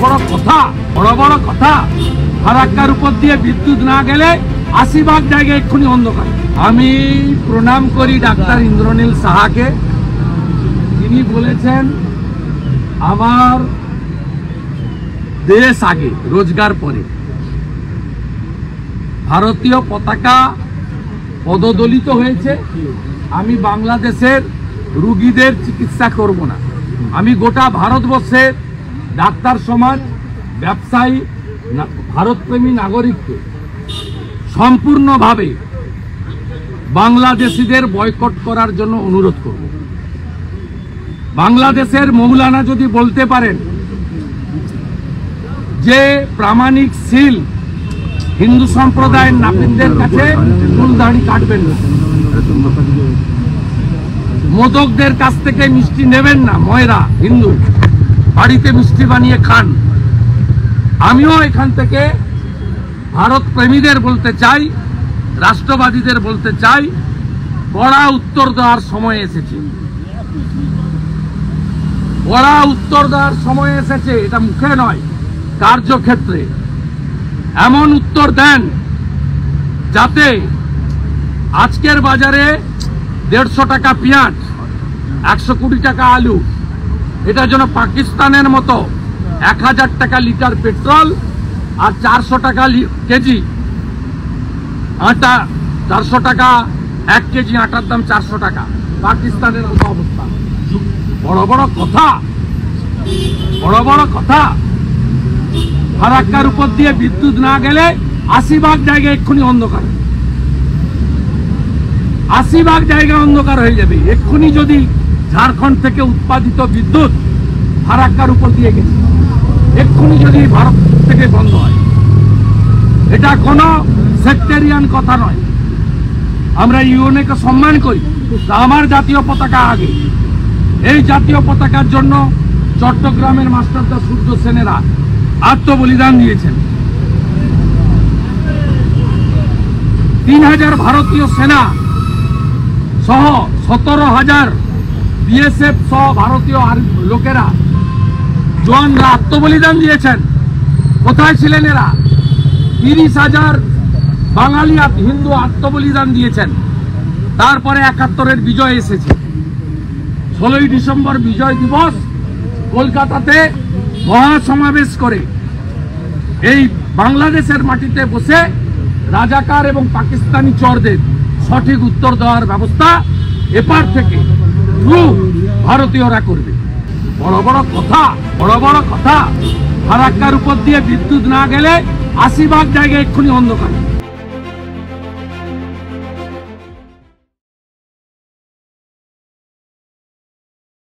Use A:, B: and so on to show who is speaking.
A: বড় বড় কথা ফারাক্কার উপর দিয়ে বিদ্যুৎ না গেলে ৮০ জায়গায় এক্ষুনি অন্ধকার। আমি প্রণাম করি ডাক্তার ইন্দ্রনীল সাহাকে। তিনি বলেছেন আমার দেশ আগে, রোজগার পরে। ভারতীয় পতাকা পদদলিত হয়েছে। আমি বাংলাদেশের রুগীদের চিকিৎসা করব না। আমি গোটা ভারতবর্ষের ডাক্তার সমাজ, ব্যবসায়ী, ভারতপ্রেমী নাগরিককে সম্পূর্ণভাবে বাংলাদেশিদের বয়কট করার জন্য অনুরোধ করব। বাংলাদেশের মৌলানা যদি বলতে পারেন যে প্রামাণিক সিল হিন্দু সম্প্রদায়ের নাপিতদের কাছে চুল দাড়ি কাটবেন না, মোদকদের কাছ থেকে মিষ্টি নেবেন না, ময়রা হিন্দু বাড়িতে মিষ্টি বানিয়ে খান। আমিও এখান থেকে ভারত প্রেমীদের বলতে চাই, রাষ্ট্রবাদীদের বলতে চাই, কড়া উত্তর দেওয়ার সময় এসেছে। কড়া উত্তর দেওয়ার সময় এসেছে। এটা মুখে নয়, কার্যক্ষেত্রে এমন উত্তর দেন যাতে আজকের বাজারে ১৫০ টাকা পেঁয়াজ, ১০০ কোটি টাকা আলু, এটা যেন পাকিস্তানের মতো ১০০০ টাকা লিটার পেট্রোল আর ৪০০ টাকা কেজি আটা, ৪০০ টাকা ১ কেজি আটার দাম ৪০০ টাকা, পাকিস্তানের মতো অবস্থা। বড় বড় কথা। ফারাক্কার উপর দিয়ে বিদ্যুৎ না গেলে ৮০ জায়গায় এক্ষুনি অন্ধকার, ৮০ জায়গা অন্ধকার হয়ে যাবে। এক্ষুনি যদি ঝাড়খণ্ড থেকে উৎপাদিত বিদ্যুৎ ফারাক্কার উপর দিয়ে গেছে, এক্ষুনি যদি ভারত থেকে বন্ধ হয়, এটা কোনো সেক্টেরিয়ান কথা নয়। আমরা ইউএনএকে সম্মান করি, আমার জাতীয় পতাকা আগে। এই জাতীয় পতাকার জন্য চট্টগ্রামের মাস্টারদা সূর্য সেনেরা আত্মবলিদান দিয়েছেন। ৩,০০০ ভারতীয় সেনা সহ ১৭,০০০ বিএসএফ সহ ভারতীয় লোকেরা, জওয়ানরা আত্মবলিদান দিয়েছেন। কোথায় ছিলেন এরা? ৩০,০০০ বাঙালি হিন্দু আত্মবলিদান দিয়েছেন। তারপরে ৭১-এর বিজয় এসেছে। ১৬ই ডিসেম্বর বিজয় দিবস কলকাতাতে মহাসমাবেশ করে এই বাংলাদেশের মাটিতে বসে রাজাকার এবং পাকিস্তানি চরদের সঠিক উত্তর দেওয়ার ব্যবস্থা এপার থেকে ভারতীয়রা করবে। বড় বড় কথা ফারাক্কার উপর দিয়ে বিদ্যুৎ না গেলে ৮০ জায়গায় এক্ষুনি অন্ধকার।